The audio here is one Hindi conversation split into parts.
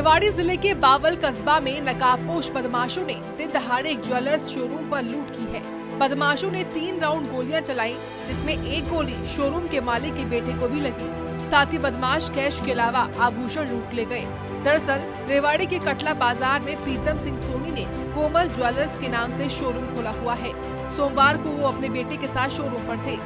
रेवाड़ी जिले के बावल कस्बा में नकाबपोश बदमाशों ने दिन दहाड़े एक ज्वेलर्स शोरूम पर लूट की है। बदमाशों ने 3 राउंड गोलियां चलाई, जिसमें एक गोली शोरूम के मालिक के बेटे को भी लगी। साथ ही बदमाश कैश के अलावा आभूषण लूट ले गए। दरअसल रेवाड़ी के कटला बाजार में प्रीतम सिंह सोनी ने कोमल ज्वेलर्स के नाम से शोरूम खोला हुआ है। सोमवार को वो अपने बेटे के साथ शोरूम पर थे।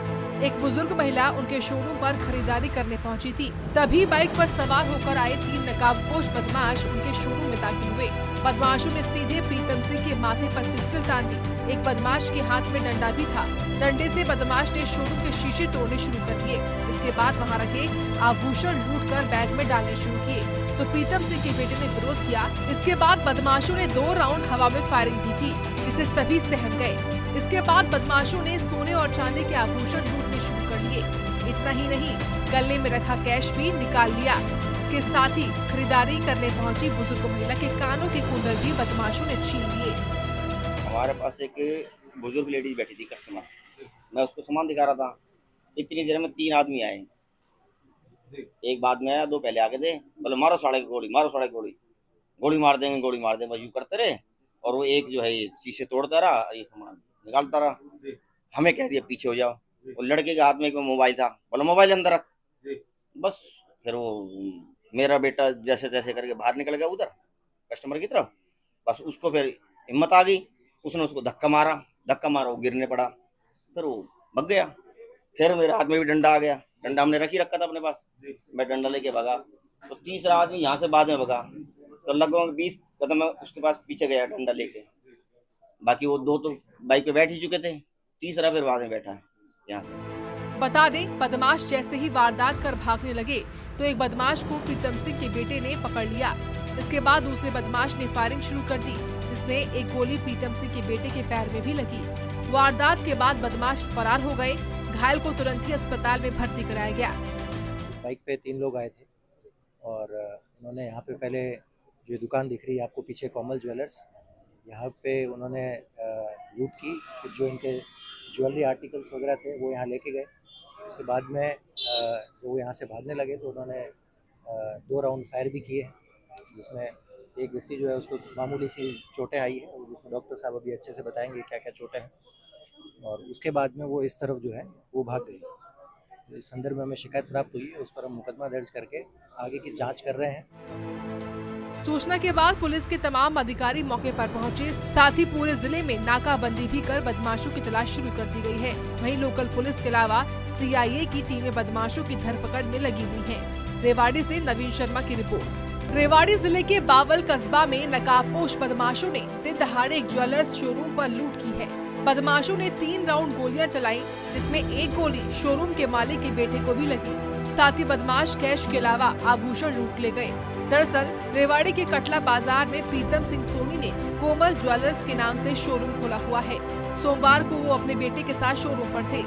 एक बुजुर्ग महिला उनके शोरूम पर खरीदारी करने पहुंची थी। तभी बाइक पर सवार होकर आए 3 नकाबपोश बदमाश उनके शोरूम में दाखिल हुए। बदमाशों ने सीधे प्रीतम सिंह के माथे पर पिस्टल तान दी। एक बदमाश के हाथ में डंडा भी था। डंडे से बदमाश ने शोरूम के शीशे तोड़ने शुरू कर दिए। इसके बाद वहां रखे आभूषण लूटकर बैग में डालने शुरू किए तो प्रीतम सिंह के बेटे ने विरोध किया। इसके बाद बदमाशों ने 2 राउंड हवा में फायरिंग भी की, जिसे सभी सहम गए। इसके बाद बदमाशों ने सोने और चांदी के आभूषण लूटने शुरू कर लिए। इतना ही नहीं, गले में रखा कैश भी निकाल लिया। इसके साथ ही खरीदारी करने पहुंची बुजुर्ग महिला के कानों के कुंडल भी बदमाशों ने छीन लिए। हमारे पास एक बुजुर्ग लेडी बैठी थी कस्टमर, मैं उसको सामान दिखा रहा था। इतनी देर में 3 आदमी आए। एक बाद में आया, 2 पहले आगे थे। बोले मारो साढ़े की गोली, मारो साढ़े की गोली, गोली मार देंगे, गोली मार देंगे, यूं करते रहे। और वो एक जो है ये शीशे तोड़ता रहा, ये सामान निकालता रहा। हमें कह दिया पीछे हो जाओ। वो लड़के के हाथ में एक मोबाइल था, बोला मोबाइल अंदर रख। बस फिर वो मेरा बेटा जैसे तैसे करके बाहर निकल गया उधर कस्टमर की तरफ। बस उसको फिर हिम्मत आ गई, उसने उसको धक्का मारा, वो गिरने पड़ा। फिर वो भाग गया। फिर मेरे हाथ में भी डंडा आ गया। डंडा हमने रखी रखा था अपने पास। मैं डंडा लेके भागा तो तीसरा आदमी यहाँ से बाद में भागा तो लगभग 20 कदम मैं उसके पास पीछे गया डंडा लेके। बाकी वो 2 तो बाइक पे बैठ ही चुके थे, तीसरा फिर बाद में बैठा है यहाँ से। बता दें, बदमाश जैसे ही वारदात कर भागने लगे तो एक बदमाश को प्रीतम सिंह के बेटे ने पकड़ लिया। इसके बाद दूसरे बदमाश ने फायरिंग शुरू कर दी, जिसमें एक गोली प्रीतम सिंह के बेटे के पैर में भी लगी। वारदात के बाद बदमाश फरार हो गए। घायल को तुरंत ही अस्पताल में भर्ती कराया गया। बाइक पे 3 लोग आए थे और उन्होंने यहाँ पे पहले जो दुकान दिख रही है आपको पीछे कोमल ज्वेलर्स, यहाँ पे उन्होंने लूट की। जो इनके ज्वेलरी आर्टिकल्स वगैरह थे वो यहाँ लेके गए। उसके बाद में जब वो यहाँ से भागने लगे तो उन्होंने 2 राउंड फायर भी किए हैं, जिसमें एक व्यक्ति जो है उसको मामूली सी चोटें आई है और उसमें डॉक्टर साहब अभी अच्छे से बताएंगे क्या क्या चोटें हैं। और उसके बाद में वो इस तरफ जो है वो भाग गई। तो इस संदर्भ में हमें शिकायत प्राप्त हुई है, उस पर हम मुकदमा दर्ज करके आगे की जांच कर रहे हैं। सूचना के बाद पुलिस के तमाम अधिकारी मौके पर पहुंचे। साथ ही पूरे जिले में नाकाबंदी भी कर बदमाशों की तलाश शुरू कर दी गई है। वहीं लोकल पुलिस के अलावा CIA की टीमें बदमाशों की धरपकड़ में लगी हुई हैं। रेवाड़ी से नवीन शर्मा की रिपोर्ट। रेवाड़ी जिले के बावल कस्बा में नकाबपोश बदमाशों ने दिन दहाड़े एक ज्वेलर्स शोरूम पर लूट की है। बदमाशों ने 3 राउंड गोलियां चलाई, जिसमें एक गोली शोरूम के मालिक के बेटे को भी लगी। साथ ही बदमाश कैश के अलावा आभूषण लूट ले गए। दरअसल रेवाड़ी के कटला बाजार में प्रीतम सिंह सोनी ने कोमल ज्वेलर्स के नाम से शोरूम खोला हुआ है। सोमवार को वो अपने बेटे के साथ शोरूम पर थे।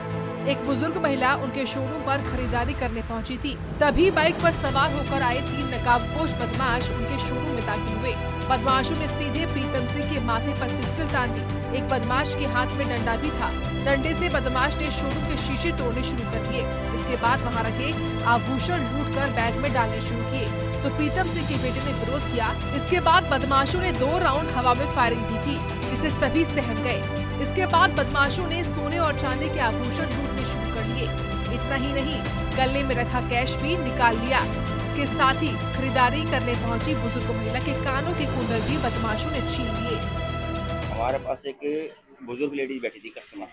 एक बुजुर्ग महिला उनके शोरूम पर खरीदारी करने पहुंची थी। तभी बाइक पर सवार होकर आए 3 नकाबपोश बदमाश उनके शोरूम में दाखिल हुए। बदमाशों ने सीधे प्रीतम सिंह के माथे पर पिस्टल तान दी। एक बदमाश के हाथ में डंडा भी था। डंडे से बदमाश ने शोरूम के शीशे तोड़ने शुरू कर दिए। इसके बाद वहां रखे आभूषण लूटकर बैग में डालने शुरू किए तो प्रीतम सिंह के बेटे ने विरोध किया। इसके बाद बदमाशों ने 2 राउंड हवा में फायरिंग भी की, जिसे सभी सहम गए। इसके बाद बदमाशों ने सोने और चांदी के आभूषण लूटने शुरू कर लिए। इतना ही नहीं, गले में रखा कैश भी निकाल लिया। इसके साथ ही खरीदारी करने पहुंची बुजुर्ग महिला के कानों के कुंडल भी बदमाशों ने छीन लिए। हमारे पास एक बुजुर्ग लेडी बैठी थी कस्टमर,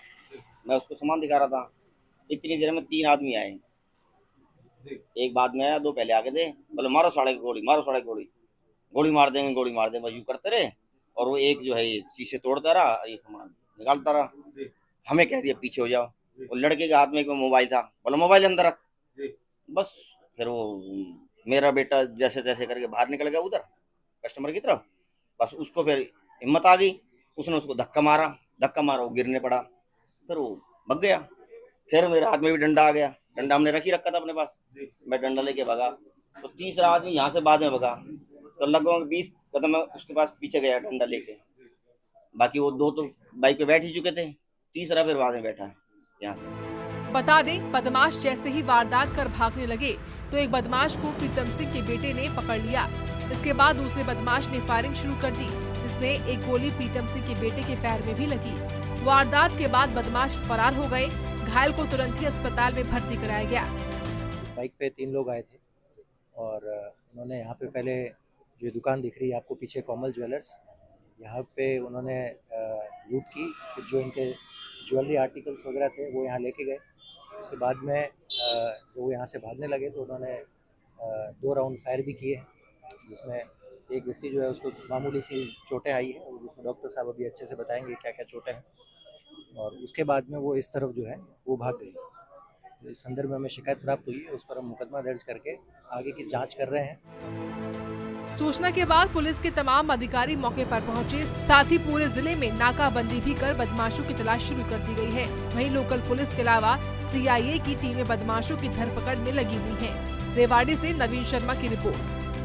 मैं उसको सामान दिखा रहा था। इतनी देर में 3 आदमी आए। एक बाद में आया, 2 पहले आगे थे। बोले मारो साढ़े की गोली, मारो साढ़े की गोली, गोली मार देंगे, गोली मार देंगे, यूं करते रहे। और वो एक जो है ये शीशे तोड़ता रहा, ये सामान निकालता रहा। हमें कह दिया पीछे हो जाओ। वो लड़के के हाथ में एक मोबाइल था, बोला मोबाइल अंदर रख। बस फिर वो मेरा बेटा जैसे तैसे करके बाहर निकल गया उधर कस्टमर की तरफ। बस उसको फिर हिम्मत आ गई, उसने उसको धक्का मारा, वो गिरने पड़ा। फिर वो भाग गया। फिर मेरे हाथ में भी डंडा आ गया। डंडा हमने रखी रखा था अपने पास। मैं डंडा लेके भागा तो तीसरा आदमी यहाँ से बाद में भागा तो लगभग 20 कदम मैं उसके पास पीछे गया डंडा लेके। बाकी वो 2 तो बाइक पे बैठ ही चुके थे, तीसरा फिर बाद में बैठा है यहाँ से। बता दें, बदमाश जैसे ही वारदात कर भागने लगे तो एक बदमाश को प्रीतम सिंह के बेटे ने पकड़ लिया। इसके बाद दूसरे बदमाश ने फायरिंग शुरू कर दी, जिसमें एक गोली प्रीतम सिंह के बेटे के पैर में भी लगी। वारदात के बाद बदमाश फरार हो गए। घायल को तुरंत ही अस्पताल में भर्ती कराया गया। बाइक पे 3 लोग आए थे और उन्होंने यहाँ पे पहले जो दुकान दिख रही है आपको पीछे कोमल ज्वेलर्स, यहाँ पे उन्होंने लूट की। जो इनके ज्वेलरी आर्टिकल्स वगैरह थे वो यहाँ लेके गए। उसके बाद में जब वो यहाँ से भागने लगे तो उन्होंने 2 राउंड फायर भी किए, जिसमें एक व्यक्ति जो है उसको मामूली सी चोटें आई है और उसमें डॉक्टर साहब अभी अच्छे से बताएंगे क्या क्या चोटें हैं। और उसके बाद में वो इस तरफ जो है वो भाग गई। तो इस संदर्भ में हमें शिकायत प्राप्त हुई है, उस पर हम मुकदमा दर्ज करके आगे की जांच कर रहे हैं। सूचना के बाद पुलिस के तमाम अधिकारी मौके पर पहुंचे, साथ ही पूरे जिले में नाकाबंदी भी कर बदमाशों की तलाश शुरू कर दी गई है। वहीं लोकल पुलिस के अलावा CIA की टीमें बदमाशों की धरपकड़ में लगी हुई हैं। रेवाड़ी से नवीन शर्मा की रिपोर्ट।